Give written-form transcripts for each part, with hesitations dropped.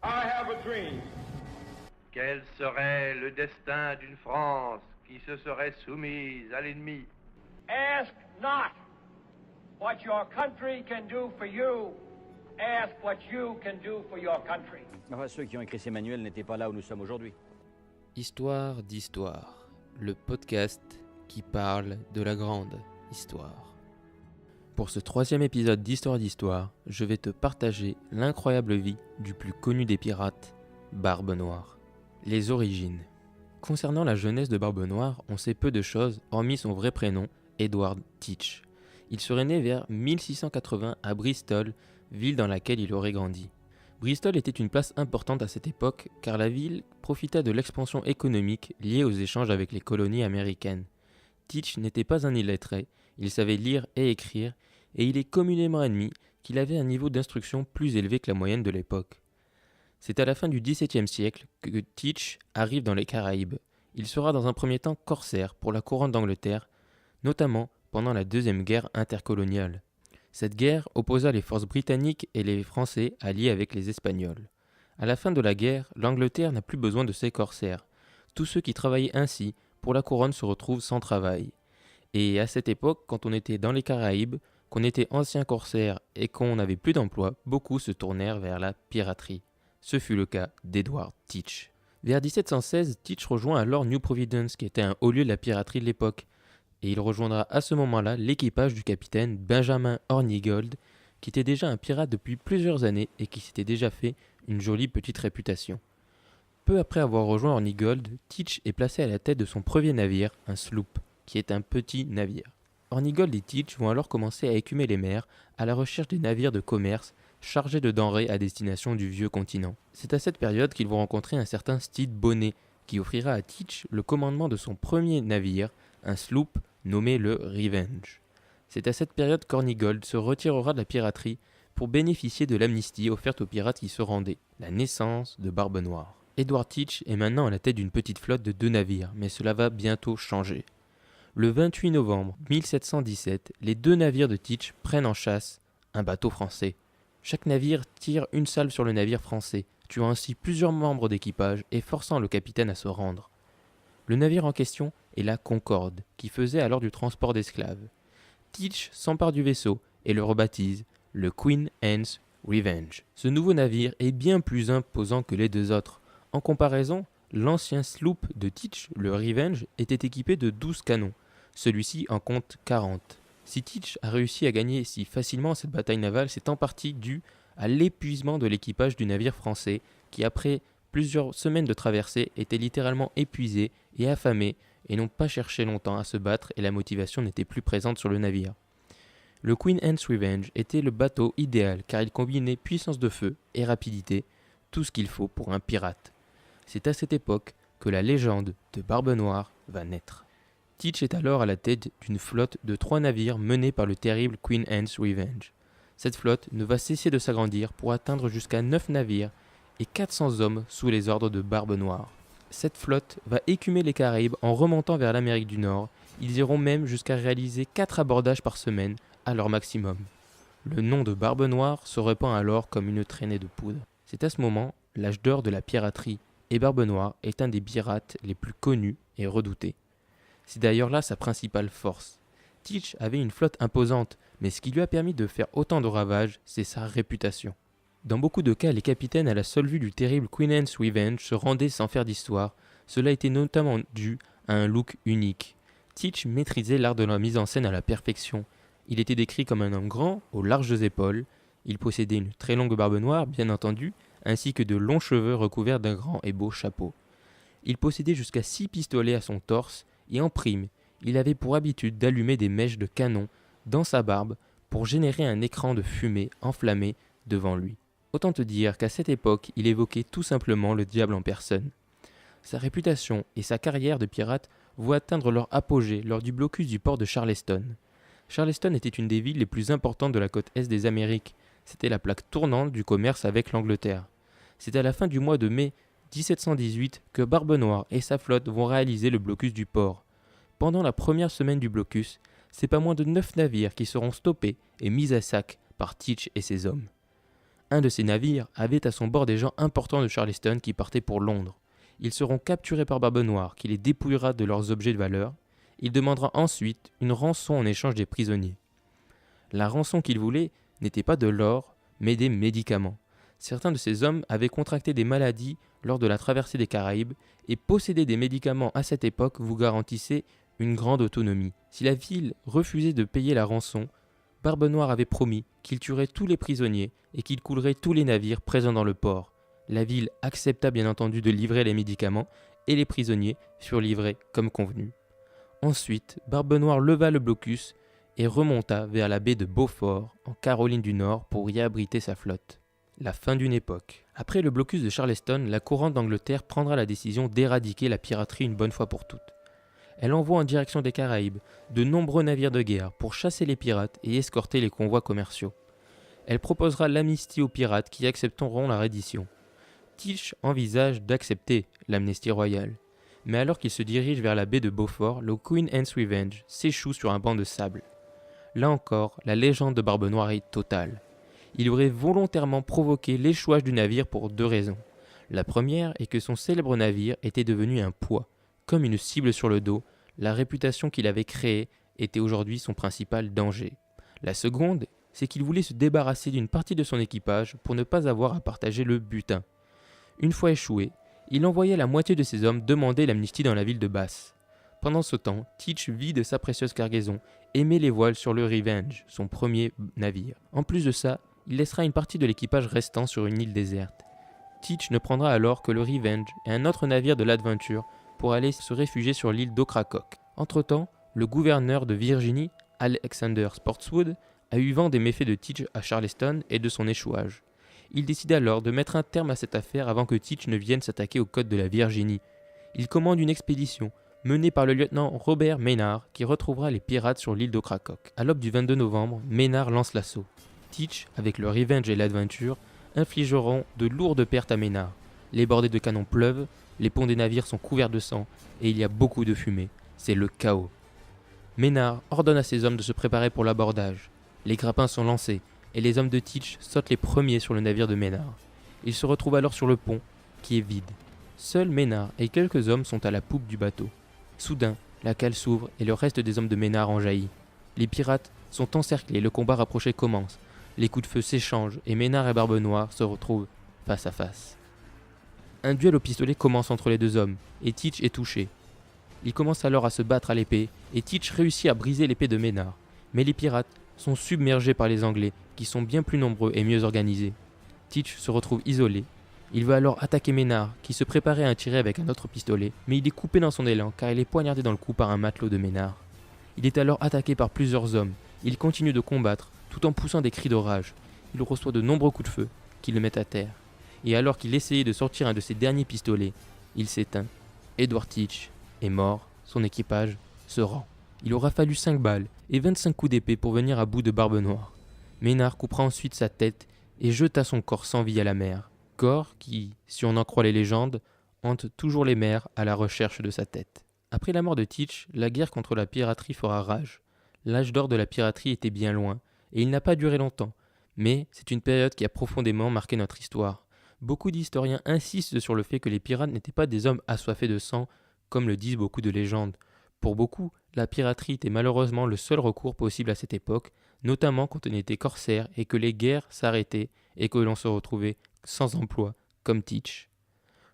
I have a dream. Quel serait le destin d'une France qui se serait soumise à l'ennemi? Ask not what your country can do for you. Ask what you can do for your country. Enfin, ceux qui ont écrit ces manuels n'étaient pas là où nous sommes aujourd'hui. Histoire d'histoire, le podcast qui parle de la grande histoire. Pour ce 3e épisode d'Histoire d'histoire, je vais te partager l'incroyable vie du plus connu des pirates, Barbe Noire. Les origines. Concernant la jeunesse de Barbe Noire, on sait peu de choses, hormis son vrai prénom, Edward Teach. Il serait né vers 1680 à Bristol, ville dans laquelle il aurait grandi. Bristol était une place importante à cette époque car la ville profitait de l'expansion économique liée aux échanges avec les colonies américaines. Teach n'était pas un illettré, il savait lire et écrire et il est communément admis qu'il avait un niveau d'instruction plus élevé que la moyenne de l'époque. C'est à la fin du XVIIe siècle que Teach arrive dans les Caraïbes. Il sera dans un premier temps corsaire pour la couronne d'Angleterre, notamment pendant la Deuxième Guerre intercoloniale. Cette guerre opposa les forces britanniques et les Français alliés avec les Espagnols. À la fin de la guerre, l'Angleterre n'a plus besoin de ses corsaires. Tous ceux qui travaillaient ainsi pour la couronne se retrouvent sans travail. Et à cette époque, quand on était dans les Caraïbes, qu'on était ancien corsaire et qu'on n'avait plus d'emploi, beaucoup se tournèrent vers la piraterie. Ce fut le cas d'Edward Teach. Vers 1716, Teach rejoint alors New Providence, qui était un haut lieu de la piraterie de l'époque. Et il rejoindra à ce moment-là l'équipage du capitaine Benjamin Hornigold, qui était déjà un pirate depuis plusieurs années et qui s'était déjà fait une jolie petite réputation. Peu après avoir rejoint Hornigold, Teach est placé à la tête de son premier navire, un sloop, qui est un petit navire. Hornigold et Teach vont alors commencer à écumer les mers à la recherche des navires de commerce chargés de denrées à destination du vieux continent. C'est à cette période qu'ils vont rencontrer un certain Stede Bonnet, qui offrira à Teach le commandement de son premier navire, un sloop nommé le Revenge. C'est à cette période qu'Hornigold se retirera de la piraterie pour bénéficier de l'amnistie offerte aux pirates qui se rendaient, la naissance de Barbe Noire. Edward Teach est maintenant à la tête d'une petite flotte de 2 navires, mais cela va bientôt changer. Le 28 novembre 1717, les 2 navires de Teach prennent en chasse un bateau français. Chaque navire tire une salve sur le navire français, tuant ainsi plusieurs membres d'équipage et forçant le capitaine à se rendre. Le navire en question est la Concorde, qui faisait alors du transport d'esclaves. Teach s'empare du vaisseau et le rebaptise le Queen Anne's Revenge. Ce nouveau navire est bien plus imposant que les 2 autres. En comparaison, l'ancien sloop de Teach, le Revenge, était équipé de 12 canons. Celui-ci en compte 40. Si Teach a réussi à gagner si facilement cette bataille navale, c'est en partie dû à l'épuisement de l'équipage du navire français qui, après plusieurs semaines de traversée, était littéralement épuisé et affamé et n'ont pas cherché longtemps à se battre et la motivation n'était plus présente sur le navire. Le Queen Anne's Revenge était le bateau idéal car il combinait puissance de feu et rapidité, tout ce qu'il faut pour un pirate. C'est à cette époque que la légende de Barbe Noire va naître. Teach est alors à la tête d'une flotte de 3 navires menés par le terrible Queen Anne's Revenge. Cette flotte ne va cesser de s'agrandir pour atteindre jusqu'à 9 navires et 400 hommes sous les ordres de Barbe Noire. Cette flotte va écumer les Caraïbes en remontant vers l'Amérique du Nord. Ils iront même jusqu'à réaliser 4 abordages par semaine à leur maximum. Le nom de Barbe Noire se répand alors comme une traînée de poudre. C'est à ce moment l'âge d'or de la piraterie et Barbe Noire est un des pirates les plus connus et redoutés. C'est d'ailleurs là sa principale force. Teach avait une flotte imposante, mais ce qui lui a permis de faire autant de ravages, c'est sa réputation. Dans beaucoup de cas, les capitaines à la seule vue du terrible Queen Anne's Revenge se rendaient sans faire d'histoire. Cela était notamment dû à un look unique. Teach maîtrisait l'art de la mise en scène à la perfection. Il était décrit comme un homme grand, aux larges épaules. Il possédait une très longue barbe noire, bien entendu, ainsi que de longs cheveux recouverts d'un grand et beau chapeau. Il possédait jusqu'à 6 pistolets à son torse, et en prime, il avait pour habitude d'allumer des mèches de canon dans sa barbe pour générer un écran de fumée enflammé devant lui. Autant te dire qu'à cette époque, il évoquait tout simplement le diable en personne. Sa réputation et sa carrière de pirate vont atteindre leur apogée lors du blocus du port de Charleston. Charleston était une des villes les plus importantes de la côte est des Amériques. C'était la plaque tournante du commerce avec l'Angleterre. C'est à la fin du mois de mai 1718 que Barbe Noire et sa flotte vont réaliser le blocus du port. Pendant la première semaine du blocus, c'est pas moins de 9 navires qui seront stoppés et mis à sac par Teach et ses hommes. Un de ces navires avait à son bord des gens importants de Charleston qui partaient pour Londres. Ils seront capturés par Barbe Noire qui les dépouillera de leurs objets de valeur. Il demandera ensuite une rançon en échange des prisonniers. La rançon qu'il voulait n'était pas de l'or, mais des médicaments. Certains de ces hommes avaient contracté des maladies lors de la traversée des Caraïbes et posséder des médicaments à cette époque vous garantissait une grande autonomie. Si la ville refusait de payer la rançon, Barbe Noire avait promis qu'il tuerait tous les prisonniers et qu'il coulerait tous les navires présents dans le port. La ville accepta bien entendu de livrer les médicaments et les prisonniers furent livrés comme convenu. Ensuite, Barbe Noire leva le blocus et remonta vers la baie de Beaufort en Caroline du Nord pour y abriter sa flotte. La fin d'une époque. Après le blocus de Charleston, la couronne d'Angleterre prendra la décision d'éradiquer la piraterie une bonne fois pour toutes. Elle envoie en direction des Caraïbes de nombreux navires de guerre pour chasser les pirates et escorter les convois commerciaux. Elle proposera l'amnistie aux pirates qui accepteront la reddition. Teach envisage d'accepter l'amnistie royale. Mais alors qu'il se dirige vers la baie de Beaufort, le Queen Anne's Revenge s'échoue sur un banc de sable. Là encore, la légende de Barbe Noire est totale. Il aurait volontairement provoqué l'échouage du navire pour 2 raisons. La première est que son célèbre navire était devenu un poids. Comme une cible sur le dos, la réputation qu'il avait créée était aujourd'hui son principal danger. La seconde, c'est qu'il voulait se débarrasser d'une partie de son équipage pour ne pas avoir à partager le butin. Une fois échoué, il envoyait la moitié de ses hommes demander l'amnistie dans la ville de Bath. Pendant ce temps, Teach vide sa précieuse cargaison et met les voiles sur le Revenge, son premier navire. En plus de ça, il laissera une partie de l'équipage restant sur une île déserte. Teach ne prendra alors que le Revenge et un autre navire de l'Adventure pour aller se réfugier sur l'île d'Ocracoke. Entre-temps, le gouverneur de Virginie, Alexander Spotswood, a eu vent des méfaits de Teach à Charleston et de son échouage. Il décide alors de mettre un terme à cette affaire avant que Teach ne vienne s'attaquer aux côtes de la Virginie. Il commande une expédition menée par le lieutenant Robert Maynard qui retrouvera les pirates sur l'île d'Ocracoke. À l'aube du 22 novembre, Maynard lance l'assaut. Teach, avec le Revenge et l'Adventure, infligeront de lourdes pertes à Maynard. Les bordées de canons pleuvent, les ponts des navires sont couverts de sang et il y a beaucoup de fumée. C'est le chaos. Maynard ordonne à ses hommes de se préparer pour l'abordage. Les grappins sont lancés et les hommes de Teach sautent les premiers sur le navire de Maynard. Ils se retrouvent alors sur le pont, qui est vide. Seuls Maynard et quelques hommes sont à la poupe du bateau. Soudain, la cale s'ouvre et le reste des hommes de Maynard en jaillit. Les pirates sont encerclés, le combat rapproché commence. Les coups de feu s'échangent et Maynard et Barbe Noire se retrouvent face à face. Un duel au pistolet commence entre les deux hommes et Teach est touché. Il commence alors à se battre à l'épée et Teach réussit à briser l'épée de Maynard. Mais les pirates sont submergés par les Anglais qui sont bien plus nombreux et mieux organisés. Teach se retrouve isolé. Il va alors attaquer Maynard qui se préparait à tirer avec un autre pistolet, mais il est coupé dans son élan car il est poignardé dans le cou par un matelot de Maynard. Il est alors attaqué par plusieurs hommes. Il continue de combattre tout en poussant des cris de rage. Il reçoit de nombreux coups de feu qui le mettent à terre. Et alors qu'il essayait de sortir un de ses derniers pistolets, il s'éteint. Edward Teach est mort, son équipage se rend. Il aura fallu 5 balles et 25 coups d'épée pour venir à bout de Barbe Noire. Maynard coupera ensuite sa tête et jeta son corps sans vie à la mer. Corps qui, si on en croit les légendes, hante toujours les mers à la recherche de sa tête. Après la mort de Teach, la guerre contre la piraterie fera rage. L'âge d'or de la piraterie était bien loin, et il n'a pas duré longtemps, mais c'est une période qui a profondément marqué notre histoire. Beaucoup d'historiens insistent sur le fait que les pirates n'étaient pas des hommes assoiffés de sang, comme le disent beaucoup de légendes. Pour beaucoup, la piraterie était malheureusement le seul recours possible à cette époque, notamment quand on était corsaire et que les guerres s'arrêtaient et que l'on se retrouvait sans emploi, comme Teach.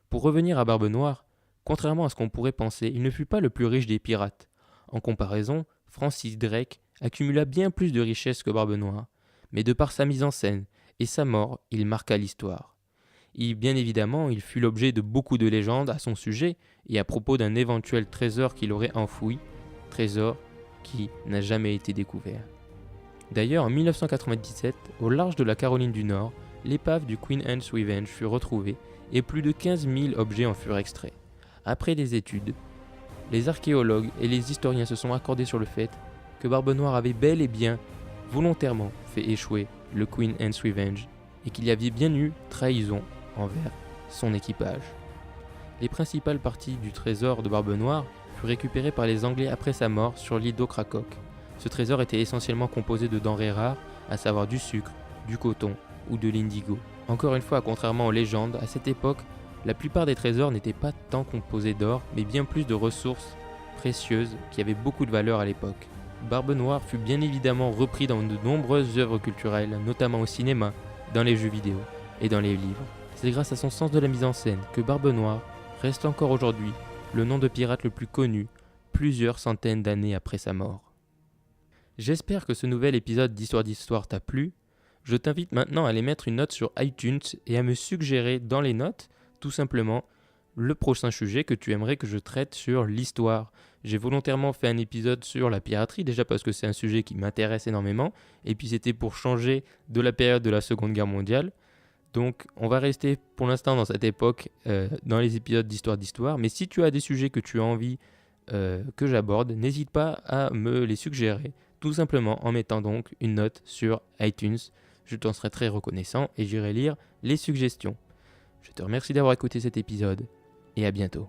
Pour revenir à Barbe Noire, contrairement à ce qu'on pourrait penser, il ne fut pas le plus riche des pirates. En comparaison, Francis Drake accumula bien plus de richesses que Barbe Noire, mais de par sa mise en scène et sa mort, il marqua l'histoire. Et bien évidemment, il fut l'objet de beaucoup de légendes à son sujet et à propos d'un éventuel trésor qu'il aurait enfoui, trésor qui n'a jamais été découvert. D'ailleurs, en 1997, au large de la Caroline du Nord, l'épave du Queen Anne's Revenge fut retrouvée et plus de 15 000 objets en furent extraits. Après des études, les archéologues et les historiens se sont accordés sur le fait que Barbe Noire avait bel et bien, volontairement, fait échouer le Queen Anne's Revenge et qu'il y avait bien eu trahison envers son équipage. Les principales parties du trésor de Barbe Noire furent récupérées par les Anglais après sa mort sur l'île d'Ocracoke. Ce trésor était essentiellement composé de denrées rares, à savoir du sucre, du coton ou de l'indigo. Encore une fois, contrairement aux légendes, à cette époque, la plupart des trésors n'étaient pas tant composés d'or, mais bien plus de ressources précieuses qui avaient beaucoup de valeur à l'époque. Barbe Noire fut bien évidemment repris dans de nombreuses œuvres culturelles, notamment au cinéma, dans les jeux vidéo et dans les livres. C'est grâce à son sens de la mise en scène que Barbe Noire reste encore aujourd'hui le nom de pirate le plus connu, plusieurs centaines d'années après sa mort. J'espère que ce nouvel épisode d'Histoire t'a plu. Je t'invite maintenant à aller mettre une note sur iTunes et à me suggérer dans les notes, tout simplement, le prochain sujet que tu aimerais que je traite sur l'histoire. J'ai volontairement fait un épisode sur la piraterie, déjà parce que c'est un sujet qui m'intéresse énormément, et puis c'était pour changer de la période de la Seconde Guerre mondiale. Donc on va rester pour l'instant dans cette époque, dans les épisodes d'Histoire, mais si tu as des sujets que tu as envie que j'aborde, n'hésite pas à me les suggérer, tout simplement en mettant donc une note sur iTunes. Je t'en serai très reconnaissant et j'irai lire les suggestions. Je te remercie d'avoir écouté cet épisode et à bientôt.